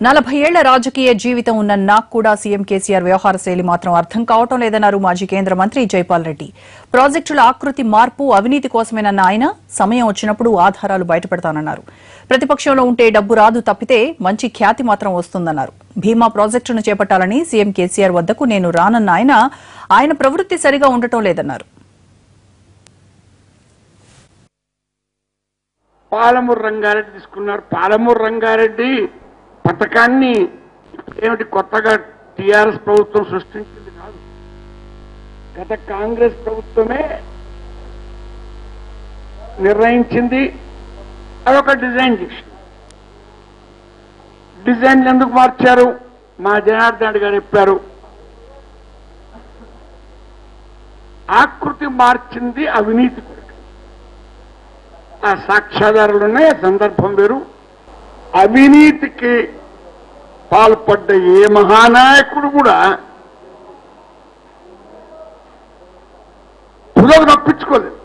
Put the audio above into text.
40 ఏళ్ల రాజకీయ జీవితం ఉన్న నాకు కూడా సీఎం కేసీఆర్ వ్యవహార శైలి మాత్రం అర్థం కావటం లేదన్నారు మాజీ కేంద్ర మంత్రి జైపాల్ రెడ్డి. ప్రాజెక్టుల ఆకృతి మార్పు అవినీతి కోసమేనన్న ఆయన సమయం వచ్చినప్పుడు ఆధారాలు బయటపెడతానన్నారు. ప్రతిపక్షంలో ఉంటే డబ్బు రాదు తప్పితే మంచి ఖ్యాతి మాత్రం వస్తుందన్నారు. భీమా ప్రాజెక్టును చేపట్టాలని సీఎం కేసీఆర్ వద్దకు నేను రానన్న ఆయన ప్రవృత్తి సరిగా ఉండటం లేదన్నారు. పాలమూరు రంగారెడ్డి తీసుకున్నారు. పాలమూరు రంగారెడ్డి పథకాన్ని ఏమిటి కొత్తగా టీఆర్ఎస్ ప్రభుత్వం సృష్టించింది కాదు, గత కాంగ్రెస్ ప్రభుత్వమే నిర్ణయించింది. అదొక డిజైన్ చేసింది. డిజైన్ ఎందుకు మార్చారు? మా జనార్దన్ రెడ్డి గారు చెప్పారు. ఆకృతి మార్చింది అవినీతి కొరకు. ఆ సాక్ష్యాధారాలు ఉన్నాయి, ఆ సందర్భం వేరు. అవినీతికి పాల్పడ్డ ఏ మహానాయకుడు కూడా తులకు తప్పించుకోలేదు.